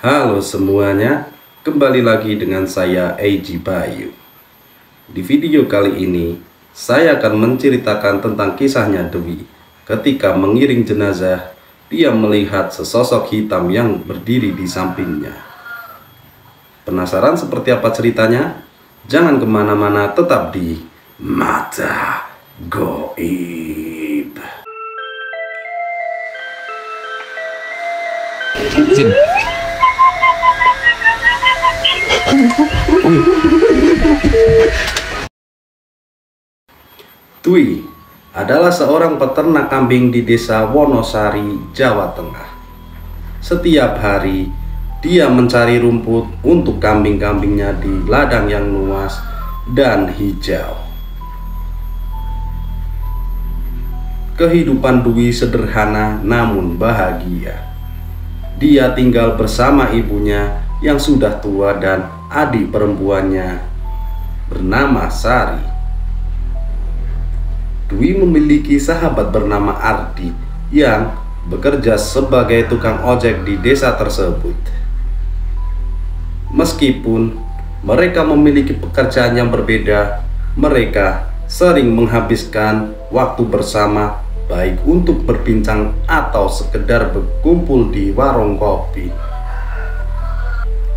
Halo semuanya, kembali lagi dengan saya Eiji Bayu. Di video kali ini, saya akan menceritakan tentang kisahnya Dwi. Ketika mengiring jenazah, dia melihat sesosok hitam yang berdiri di sampingnya. Penasaran seperti apa ceritanya? Jangan kemana-mana, tetap di Mata Goib. Dwi adalah seorang peternak kambing di desa Wonosari, Jawa Tengah. Setiap hari, dia mencari rumput untuk kambing-kambingnya di ladang yang luas dan hijau. Kehidupan Dwi sederhana namun bahagia. Dia tinggal bersama ibunya yang sudah tua dan adik perempuannya bernama Sari. Dwi memiliki sahabat bernama Ardi yang bekerja sebagai tukang ojek di desa tersebut. Meskipun mereka memiliki pekerjaan yang berbeda, mereka sering menghabiskan waktu bersama, baik untuk berbincang atau sekedar berkumpul di warung kopi.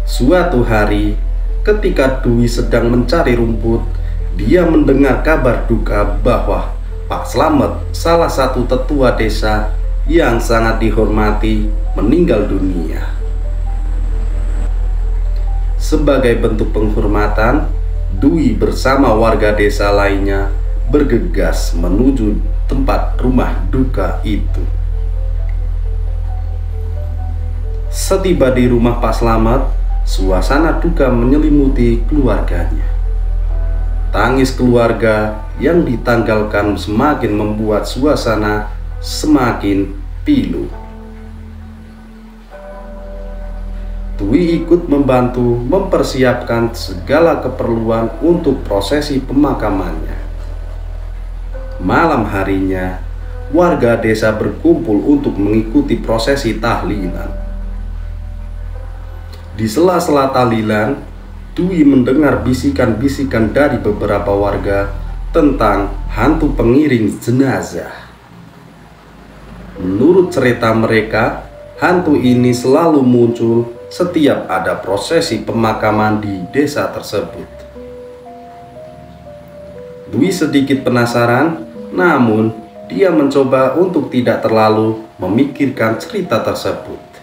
Suatu hari, ketika Dwi sedang mencari rumput, dia mendengar kabar duka bahwa Pak Slamet, salah satu tetua desa yang sangat dihormati, meninggal dunia. Sebagai bentuk penghormatan, Dwi bersama warga desa lainnya bergegas menuju tempat rumah duka itu. Setiba di rumah Pak Slamet, suasana duka menyelimuti keluarganya. Tangis keluarga yang ditanggalkan semakin membuat suasana semakin pilu. Dwi ikut membantu mempersiapkan segala keperluan untuk prosesi pemakamannya. Malam harinya, warga desa berkumpul untuk mengikuti prosesi tahlilan. Di sela-sela tahlilan, Dwi mendengar bisikan-bisikan dari beberapa warga tentang hantu pengiring jenazah. Menurut cerita mereka, hantu ini selalu muncul setiap ada prosesi pemakaman di desa tersebut. Dwi sedikit penasaran, namun dia mencoba untuk tidak terlalu memikirkan cerita tersebut.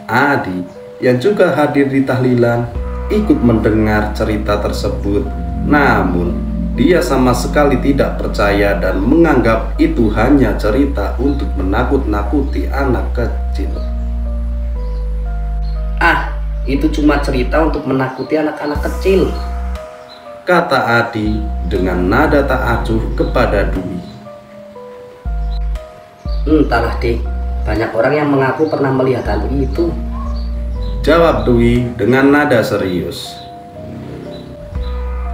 Adi yang juga hadir di tahlilan ikut mendengar cerita tersebut, namun dia sama sekali tidak percaya dan menganggap itu hanya cerita untuk menakut-nakuti anak kecil. Itu cuma cerita untuk menakuti anak-anak kecil, kata Adi dengan nada tak acuh kepada Dwi. Entahlah dek, banyak orang yang mengaku pernah melihat hantu itu, jawab Dwi dengan nada serius.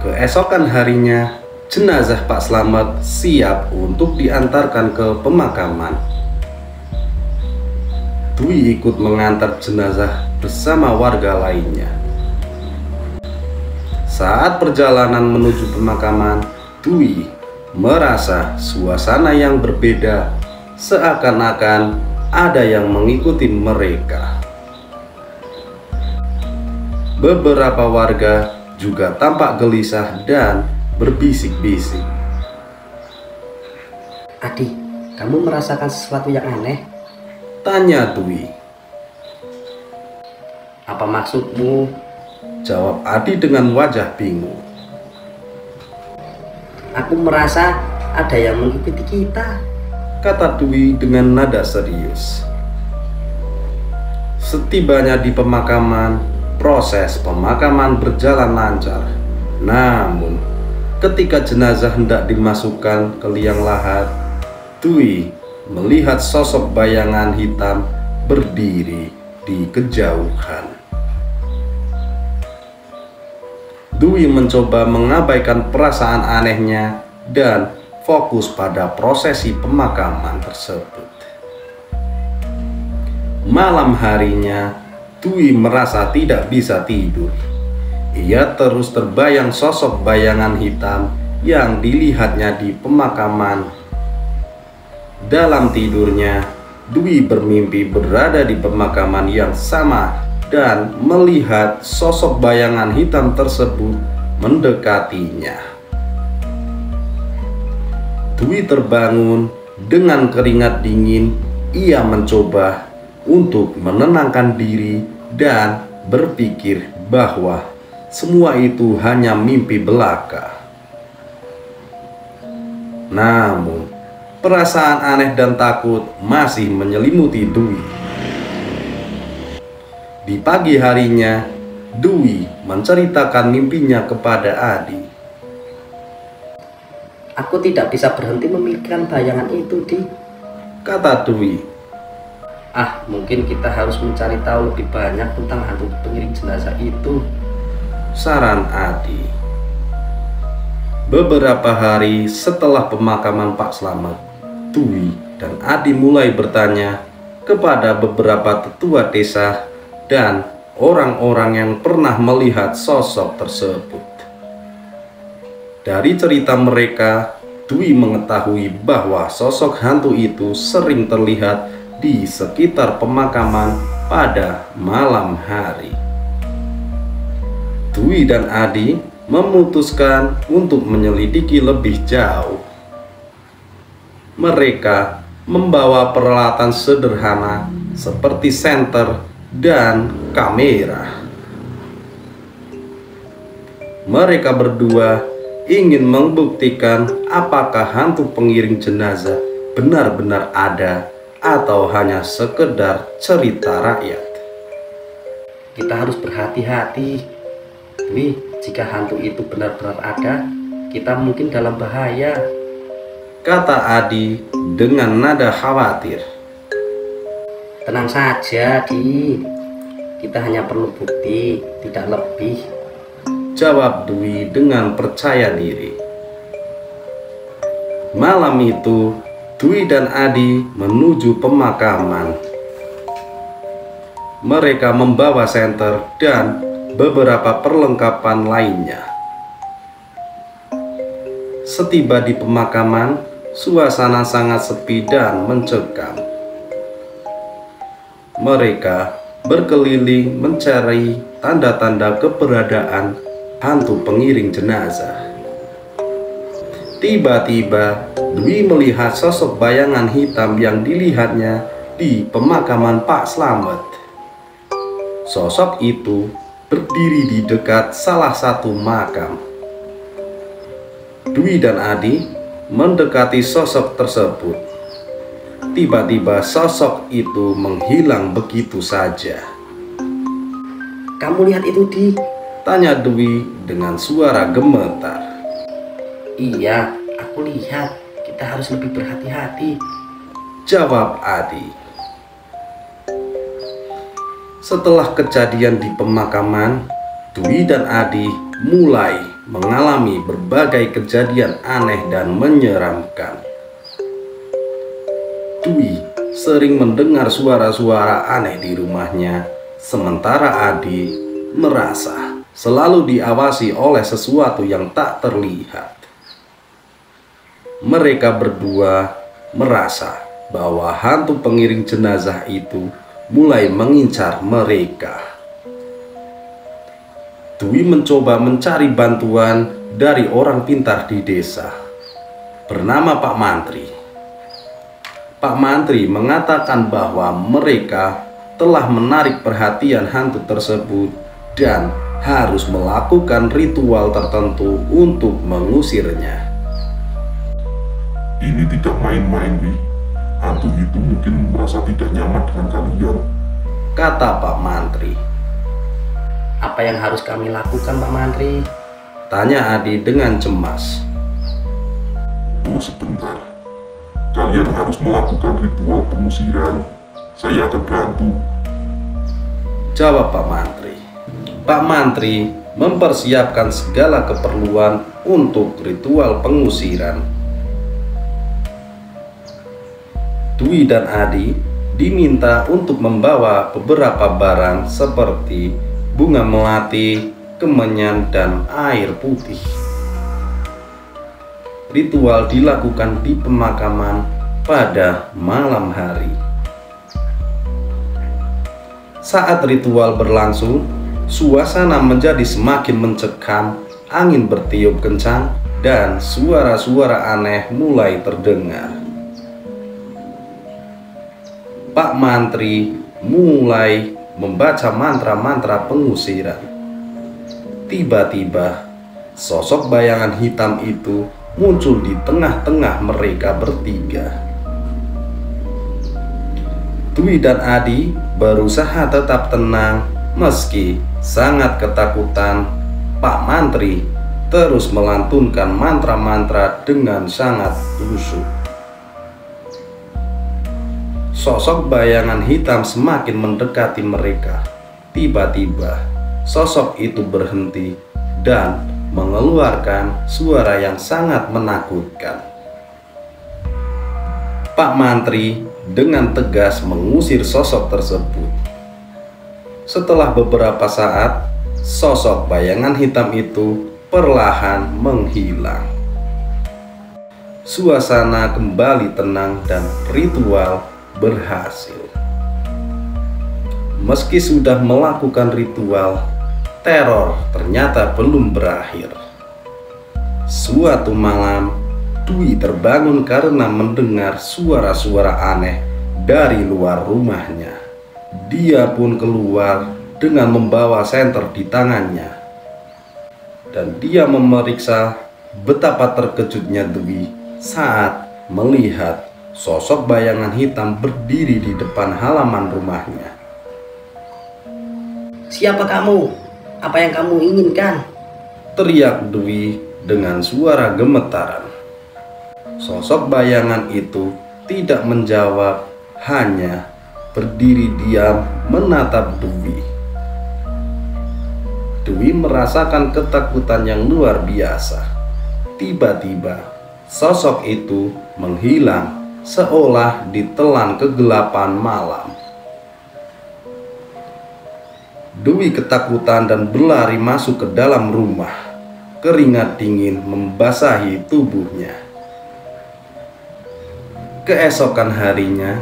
Keesokan harinya, jenazah Pak Slamet siap untuk diantarkan ke pemakaman. Dwi ikut mengantar jenazah bersama warga lainnya. Saat perjalanan menuju pemakaman, Dwi merasa suasana yang berbeda, seakan-akan ada yang mengikuti mereka. Beberapa warga juga tampak gelisah dan berbisik-bisik. Adi, kamu merasakan sesuatu yang aneh? Tanya Dwi. Apa maksudmu? Jawab Adi dengan wajah bingung. Aku merasa ada yang mengikuti kita, kata Dwi dengan nada serius. Setibanya di pemakaman, proses pemakaman berjalan lancar. Namun, ketika jenazah hendak dimasukkan ke liang lahat, Dwi melihat sosok bayangan hitam berdiri di kejauhan. Dwi mencoba mengabaikan perasaan anehnya dan fokus pada prosesi pemakaman tersebut. Malam harinya, Dwi merasa tidak bisa tidur. Ia terus terbayang sosok bayangan hitam yang dilihatnya di pemakaman. Dalam tidurnya, Dwi bermimpi berada di pemakaman yang sama dan melihat sosok bayangan hitam tersebut mendekatinya. Dwi terbangun dengan keringat dingin. Ia mencoba untuk menenangkan diri dan berpikir bahwa semua itu hanya mimpi belaka. Namun, perasaan aneh dan takut masih menyelimuti Dwi. Di pagi harinya, Dwi menceritakan mimpinya kepada Adi. Aku tidak bisa berhenti memikirkan bayangan itu, Di. Kata Dwi. Mungkin kita harus mencari tahu lebih banyak tentang hantu pengiring jenazah itu. Saran Adi. Beberapa hari setelah pemakaman Pak Slamet, Dwi dan Adi mulai bertanya kepada beberapa tetua desa dan orang-orang yang pernah melihat sosok tersebut. Dari cerita mereka, Dwi mengetahui bahwa sosok hantu itu sering terlihat di sekitar pemakaman pada malam hari. Dwi dan Adi memutuskan untuk menyelidiki lebih jauh. Mereka membawa peralatan sederhana seperti senter dan kamera. Mereka berdua ingin membuktikan apakah hantu pengiring jenazah benar-benar ada atau hanya sekedar cerita rakyat. Kita harus berhati-hati, Dwi. Jika hantu itu benar-benar ada, kita mungkin dalam bahaya, kata Adi dengan nada khawatir. Tenang saja, Di. Kita hanya perlu bukti, tidak lebih, jawab Dwi dengan percaya diri. Malam itu, Dwi dan Adi menuju pemakaman. Mereka membawa senter dan beberapa perlengkapan lainnya. Setiba di pemakaman, suasana sangat sepi dan mencekam. Mereka berkeliling mencari tanda-tanda keberadaan hantu pengiring jenazah. Tiba-tiba, Dwi melihat sosok bayangan hitam yang dilihatnya di pemakaman Pak Slamet. Sosok itu berdiri di dekat salah satu makam. Dwi dan Adi mendekati sosok tersebut. Tiba-tiba sosok itu menghilang begitu saja. Kamu lihat itu, Di? Tanya Dwi dengan suara gemetar. Iya, aku lihat. Kita harus lebih berhati-hati, jawab Adi. Setelah kejadian di pemakaman, Dwi dan Adi mulai mengalami berbagai kejadian aneh dan menyeramkan. Dwi sering mendengar suara-suara aneh di rumahnya, sementara Adi merasa selalu diawasi oleh sesuatu yang tak terlihat. Mereka berdua merasa bahwa hantu pengiring jenazah itu mulai mengincar mereka. Dwi mencoba mencari bantuan dari orang pintar di desa bernama Pak Mantri. Pak Mantri mengatakan bahwa mereka telah menarik perhatian hantu tersebut dan harus melakukan ritual tertentu untuk mengusirnya. Ini tidak main-main, Wi. Hantu itu mungkin merasa tidak nyaman dengan kalian, kata Pak Mantri. Apa yang harus kami lakukan, Pak Mantri? Tanya Adi dengan cemas. Tunggu sebentar. Kalian harus melakukan ritual pengusiran. Saya akan bantu, jawab Pak Mantri. Pak Mantri mempersiapkan segala keperluan untuk ritual pengusiran. Dwi dan Adi diminta untuk membawa beberapa barang seperti bunga melati, kemenyan, dan air putih. Ritual dilakukan di pemakaman pada malam hari. Saat ritual berlangsung, suasana menjadi semakin mencekam, angin bertiup kencang, dan suara-suara aneh mulai terdengar. Pak Mantri mulai membaca mantra-mantra pengusiran. Tiba-tiba, sosok bayangan hitam itu muncul di tengah-tengah mereka bertiga. Dwi dan Adi berusaha tetap tenang meski sangat ketakutan. Pak Mantri terus melantunkan mantra-mantra dengan sangat khusyuk. Sosok bayangan hitam semakin mendekati mereka. Tiba-tiba, sosok itu berhenti dan mengeluarkan suara yang sangat menakutkan. Pak Mantri dengan tegas mengusir sosok tersebut. Setelah beberapa saat, sosok bayangan hitam itu perlahan menghilang. Suasana kembali tenang dan ritual berhasil. Meski sudah melakukan ritual, teror ternyata belum berakhir. Suatu malam, Dwi terbangun karena mendengar suara-suara aneh dari luar rumahnya. Dia pun keluar dengan membawa senter di tangannya. Dan dia memeriksa. Betapa terkejutnya Dwi saat melihat sosok bayangan hitam berdiri di depan halaman rumahnya. Siapa kamu? Apa yang kamu inginkan? Teriak Dwi dengan suara gemetaran. Sosok bayangan itu tidak menjawab, hanya berdiri diam menatap Dwi. Dwi merasakan ketakutan yang luar biasa. Tiba-tiba, sosok itu menghilang seolah ditelan kegelapan malam. Dwi ketakutan dan berlari masuk ke dalam rumah. Keringat dingin membasahi tubuhnya. Keesokan harinya,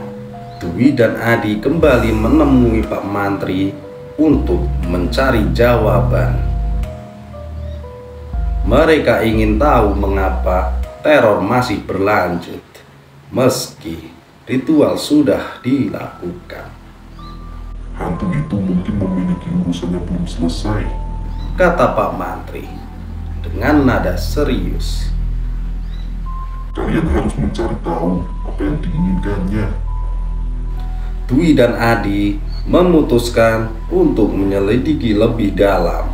Dwi dan Adi kembali menemui Pak Mantri untuk mencari jawaban. Mereka ingin tahu mengapa teror masih berlanjut meski ritual sudah dilakukan. Hantu itu mungkin memiliki urusannya belum selesai, kata Pak Mantri dengan nada serius. Kalian harus mencari tahu apa yang diinginkannya. Dwi dan Adi memutuskan untuk menyelidiki lebih dalam.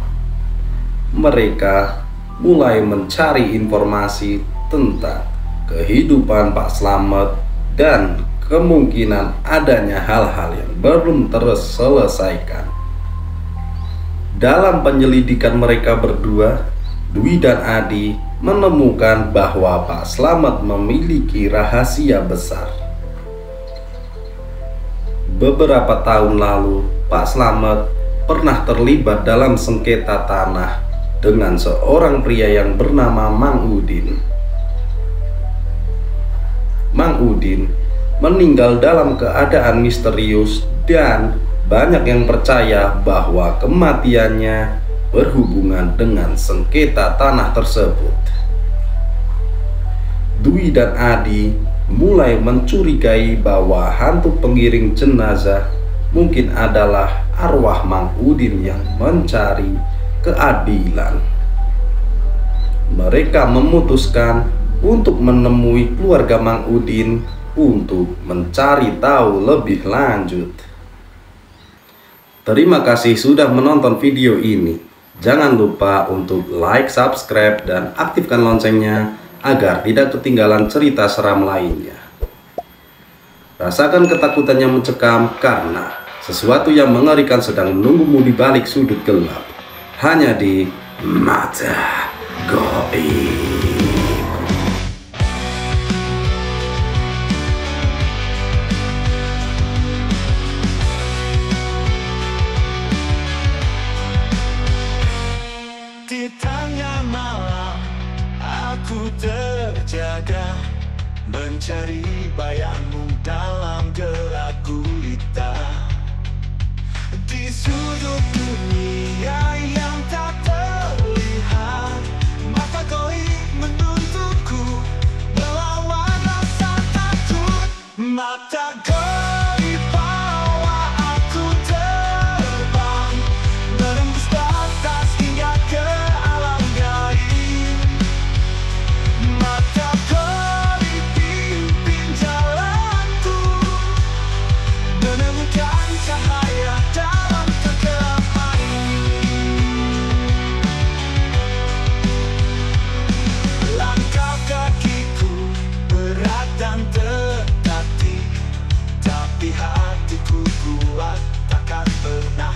Mereka mulai mencari informasi tentang kehidupan Pak Slamet dan kemungkinan adanya hal-hal yang belum terselesaikan. Dalam penyelidikan mereka berdua, Dwi dan Adi menemukan bahwa Pak Slamet memiliki rahasia besar. Beberapa tahun lalu, Pak Slamet pernah terlibat dalam sengketa tanah dengan seorang pria yang bernama Mang Udin. Mang Udin meninggal dalam keadaan misterius dan banyak yang percaya bahwa kematiannya berhubungan dengan sengketa tanah tersebut. Dwi dan Adi mulai mencurigai bahwa hantu pengiring jenazah mungkin adalah arwah Mang Udin yang mencari keadilan. Mereka memutuskan untuk menemui keluarga Mang Udin untuk mencari tahu lebih lanjut. Terima kasih sudah menonton video ini. Jangan lupa untuk like, subscribe, dan aktifkan loncengnya agar tidak ketinggalan cerita seram lainnya. Rasakan ketakutan yang mencekam karena sesuatu yang mengerikan sedang menunggumu di balik sudut gelap. Hanya di Mata Gaib. Nah,